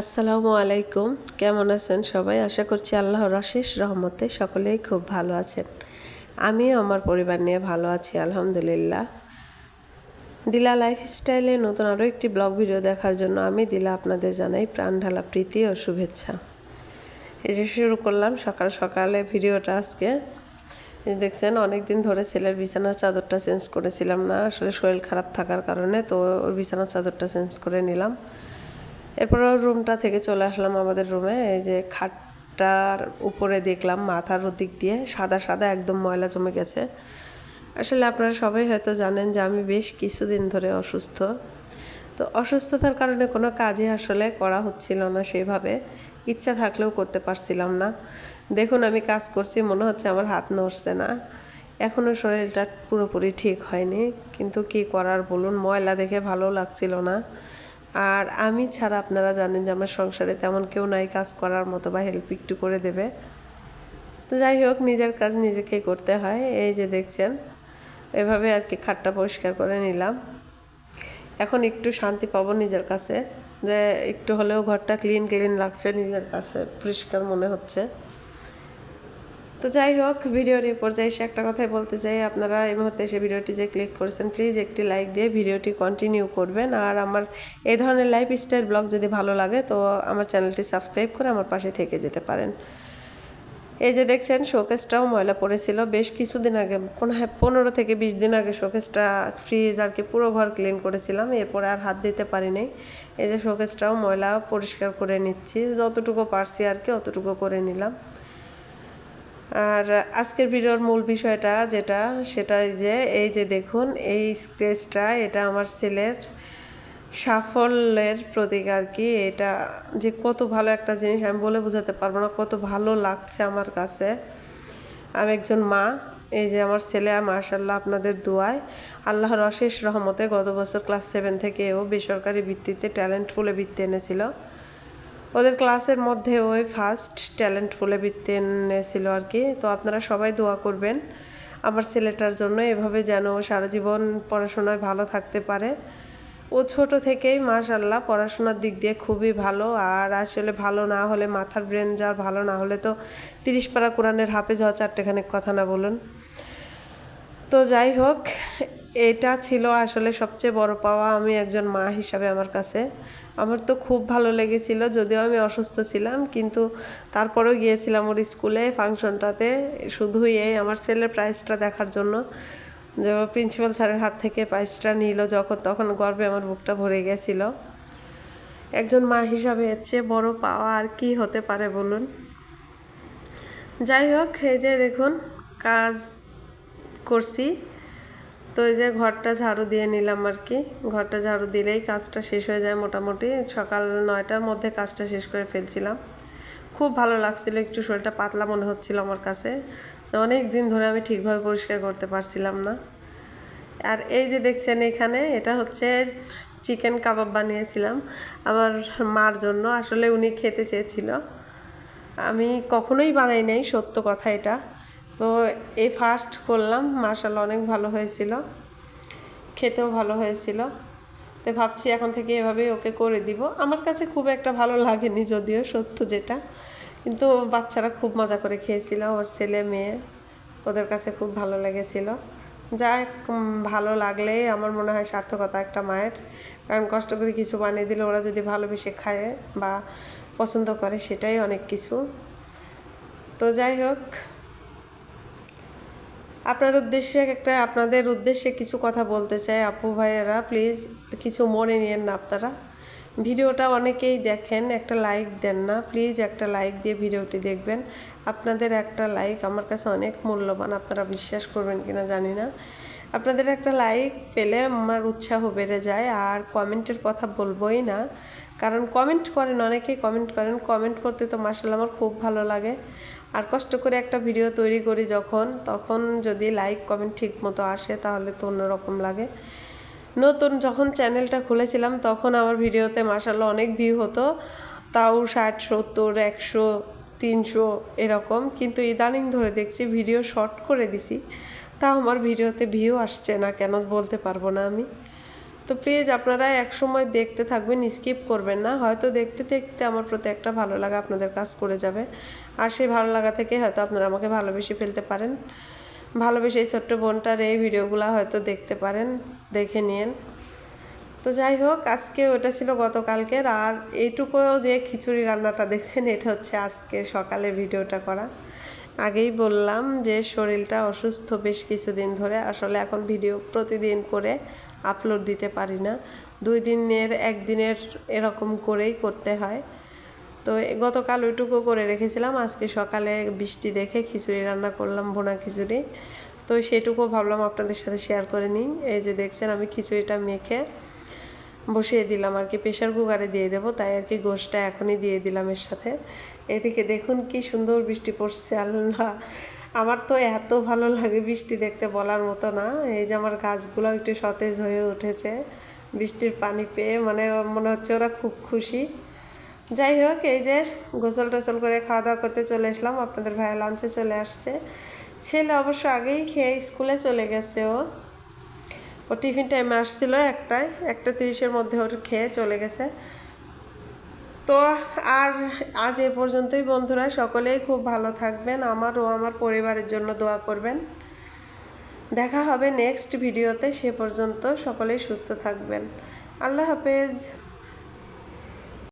আসসালামু আলাইকুম। কেমন আছেন সবাই? আশা করছি আল্লাহর অশেষ রহমতে সকলেই খুব ভালো আছেন। আমিও আমার পরিবার নিয়ে ভালো আছি আলহামদুলিল্লাহ। দিলা লাইফস্টাইলে নতুন আরও একটি ব্লগ ভিডিও দেখার জন্য আমি দিলা আপনাদের জানাই প্রাণ ঢালা প্রীতি ও শুভেচ্ছা। এই যে শুরু করলাম সকাল সকালে ভিডিওটা আজকে। দেখছেন অনেক দিন ধরে ছেলের বিছানার চাদরটা চেঞ্জ করেছিলাম না, আসলে শরীর খারাপ থাকার কারণে, তো ওর বিছানার চাদরটা চেঞ্জ করে নিলাম। এরপর রুমটা থেকে চলে আসলাম আমাদের রুমে। এই যে খাটটার উপরে দেখলাম মাথার দিক দিয়ে সাদা সাদা একদম ময়লা জমে গেছে। আসলে আপনারা সবাই হয়তো জানেন যে আমি বেশ কিছুদিন ধরে অসুস্থ। তো অসুস্থতার কারণে কোনো কাজই আসলে করা হচ্ছিল না সেভাবে, ইচ্ছা থাকলেও করতে পারছিলাম না। দেখুন আমি কাজ করছি, মনে হচ্ছে আমার হাত নড়ছে না। এখনও শরীরটা পুরোপুরি ঠিক হয়নি, কিন্তু কি করার বলুন, ময়লা দেখে ভালো লাগছিল না। আর আমি ছাড়া আপনারা জানেন যে আমার সংসারে তেমন কেউ নাই কাজ করার মতো বা হেল্প একটু করে দেবে। তো যাই হোক, নিজের কাজ নিজেকেই করতে হয়। এই যে দেখছেন এভাবে আর কি খাটটা পরিষ্কার করে নিলাম। এখন একটু শান্তি পাবো নিজের কাছে, যে একটু হলেও ঘরটা ক্লিন ক্লিন লাগছে, নিজের কাছে পরিষ্কার মনে হচ্ছে। তো যাই হোক, ভিডিওর এই পর্যায়ে এসে একটা কথাই বলতে চাই, আপনারা এই মুহূর্তে এসে ভিডিওটি যে ক্লিক করেছেন প্লিজ একটি লাইক দিয়ে ভিডিওটি কন্টিনিউ করবেন। আর আমার এই ধরনের লাইফস্টাইল ব্লগ যদি ভালো লাগে তো আমার চ্যানেলটি সাবস্ক্রাইব করে আমার পাশে থেকে যেতে পারেন। এই যে দেখছেন শোকেসটাও ময়লা পড়েছিল বেশ কিছুদিন আগে, 15 থেকে 20 দিন আগে শোকেসটা, ফ্রিজ আর কি পুরো ঘর ক্লিন করেছিলাম, এরপরে আর হাত দিতে পারিনি। এই যে শোকেসটাও ময়লা পরিষ্কার করে নিচ্ছি, যতটুকু পারছি আর কি অতটুকু করে নিলাম। আর আজকের ভিডিওর মূল বিষয়টা যেটা, সেটা এই যে দেখুন এই স্ক্রেচটা, এটা আমার ছেলের সাফল্যের প্রতীক আর কি। এটা যে কত ভালো একটা জিনিস আমি বলে বোঝাতে পারবো না, কত ভালো লাগছে আমার কাছে। আমি একজন মা, এই যে আমার ছেলে মাশাআল্লাহ আপনাদের দোয়ায় আল্লাহর অশেষ রহমতে গত বছর ক্লাস 7 থেকে ও বেসরকারি ভিত্তিতে ট্যালেন্ট পুলে বৃত্তি এনেছিল। ওদের ক্লাসের মধ্যে ওই ফার্স্ট ট্যালেন্ট পুলে বৃত্তি এনেছিল আর কি। তো আপনারা সবাই দোয়া করবেন আমার ছেলেটার জন্য, এভাবে যেন সারা জীবন পড়াশোনায় ভালো থাকতে পারে। ও ছোট থেকেই মাশাআল্লাহ পড়াশোনার দিক দিয়ে খুবই ভালো। আর আসলে ভালো না হলে, মাথার ব্রেন যার ভালো না হলে তো 30 পারা কোরআনের হাফেজ হওয়া চারটেখানিক কথা না বলুন। তো যাই হোক, এটা ছিল আসলে সবচেয়ে বড় পাওয়া আমি একজন মা হিসাবে আমার কাছে। আমার তো খুব ভালো লেগেছিল, যদিও আমি অসুস্থ ছিলাম, কিন্তু তারপরেও গিয়েছিলাম ওর স্কুলে ফাংশনটাতে, শুধুই এই আমার ছেলের প্রাইজটা দেখার জন্য। যে প্রিন্সিপাল স্যারের হাত থেকে প্রাইজটা নিল যখন, তখন গর্বে আমার বুকটা ভরে গেছিল। একজন মা হিসাবে এর চেয়ে বড় পাওয়া আর কি হতে পারে বলুন। যাই হোক, এই যে দেখুন কাজ করছি, তো এই যে ঘরটা ঝাড়ু দিয়ে নিলাম আর কি। ঘরটা ঝাড়ু দিলেই কাজটা শেষ হয়ে যায় মোটামুটি। সকাল 9টার মধ্যে কাজটা শেষ করে ফেলছিলাম। খুব ভালো লাগছিল, একটু শরীরটা পাতলা মনে হচ্ছিল আমার কাছে, অনেক দিন ধরে আমি ঠিকভাবে পরিষ্কার করতে পারছিলাম না। আর এই যে দেখছেন এখানে, এটা হচ্ছে চিকেন কাবাব বানিয়েছিলাম আমার মার জন্য। আসলে উনি খেতে চেয়েছিল, আমি কখনোই বানাই নাই, সত্য কথা এটা। তো এই ফার্স্ট করলাম, মাশাআল্লাহ অনেক ভালো হয়েছিল, খেতেও ভালো হয়েছিল। তো ভাবছি এখন থেকে এভাবেই ওকে করে দিব। আমার কাছে খুব একটা ভালো লাগেনি যদিও, সত্য যেটা, কিন্তু বাচ্চারা খুব মজা করে খেয়েছিল, ওর ছেলে মেয়ে, ওদের কাছে খুব ভালো লেগেছিল। যাক, ভালো লাগলে আমার মনে হয় সার্থকতা একটা মায়ের, কারণ কষ্ট করে কিছু বানিয়ে দিলে ওরা যদি ভালোবেসে খায় বা পছন্দ করে সেটাই অনেক কিছু। তো যাই হোক, আপনাদের উদ্দেশ্যে কিছু কথা বলতে চাই আপু ভাইয়েরা, প্লিজ কিছু মনে নিয়েন না আপনারা। ভিডিওটা অনেকেই দেখেন, একটা লাইক দেন না, প্লিজ একটা লাইক দিয়ে ভিডিওটি দেখবেন। আপনাদের একটা লাইক আমার কাছে অনেক মূল্যবান, আপনারা বিশ্বাস করবেন কিনা জানি না। আপনাদের একটা লাইক পেলে আমার উৎসাহ বেড়ে যায়। আর কমেন্টের কথা বলবোই না, কারণ কমেন্ট করেন, অনেকেই কমেন্ট করেন, কমেন্ট করতে তো মাশাআল্লাহ আমার খুব ভালো লাগে। আর কষ্ট করে একটা ভিডিও তৈরি করি যখন, তখন যদি লাইক কমেন্ট ঠিক মতো আসে তাহলে তো অন্যরকম লাগে। নতুন যখন চ্যানেলটা খুলেছিলাম তখন আমার ভিডিওতে মাশাআল্লাহ অনেক ভিউ হতো, তাও 60, 70, 100, 300 এরকম। কিন্তু ইদানিং ধরে দেখছি ভিডিও শর্ট করে দিছি, তাও আমার ভিডিওতে ভিউ আসছে না, কেন বলতে পারবো না আমি। তো প্লিজ আপনারা একসময় দেখতে থাকবেন, স্কিপ করবেন না। হয়তো দেখতে দেখতে আমার প্রতি একটা ভালো লাগা আপনাদের কাজ করে যাবে, আর সেই ভালো লাগা থেকে হয়তো আপনারা আমাকে ভালোবেসে ফেলতে পারেন। ভালোবেসে এই ছোট্ট বোনটার এই ভিডিওগুলো হয়তো দেখতে পারেন, দেখে নিন। তো যাই হোক, আজকে ওটা ছিল গতকালকের, আর এইটুকুও যে খিচুড়ি রান্নাটা দেখছেন এটা হচ্ছে আজকে সকালে ভিডিওটা করা। আগেই বললাম যে শরীরটা অসুস্থ বেশ কিছুদিন ধরে, আসলে এখন ভিডিও প্রতিদিন করে আপলোড দিতে পারি না, 2 দিনের 1 দিনের এরকম করেই করতে হয়। তো গতকাল ওইটুকু করে রেখেছিলাম, আজকে সকালে বৃষ্টি দেখে খিচুড়ি রান্না করলাম, ভুনা খিচুড়ি। তো সেটুকু ভাবলাম আপনাদের সাথে শেয়ার করে নিই। এই যে দেখছেন আমি খিচুড়িটা মেখে বসিয়ে দিলাম আর কি, প্রেশার কুকারে দিয়ে দেবো, তাই আর কি গোশটা এখনই দিয়ে দিলাম এর সাথে। এদিকে দেখুন কি সুন্দর বৃষ্টি পড়ছে, আল্লাহ আমার তো এত ভালো লাগে বৃষ্টি দেখতে বলার মতো না। এই যে আমার গাছগুলো একটু সতেজ হয়ে উঠেছে বৃষ্টির পানি পেয়ে, মানে মনে হচ্ছে ওরা খুব খুশি। যাই হোক, এই যে গোসল টোসল করে খাওয়া দাওয়া করতে চলে আসলাম, আপনাদের ভাইয়া লাঞ্চে চলে আসছে। ছেলে অবশ্য আগেই খেয়ে স্কুলে চলে গেছে, ও টিফিন টাইমে আসছিল 1:30-এর মধ্যে ওর খেয়ে চলে গেছে। তো আর আজ এ পর্যন্তই বন্ধুরা, সকলেই খুব ভালো থাকবেন, আমার ও আমার পরিবারের জন্য দোয়া করবেন। দেখা হবে নেক্সট ভিডিওতে, সে পর্যন্ত সকলেই সুস্থ থাকবেন। আল্লাহ হাফেজ।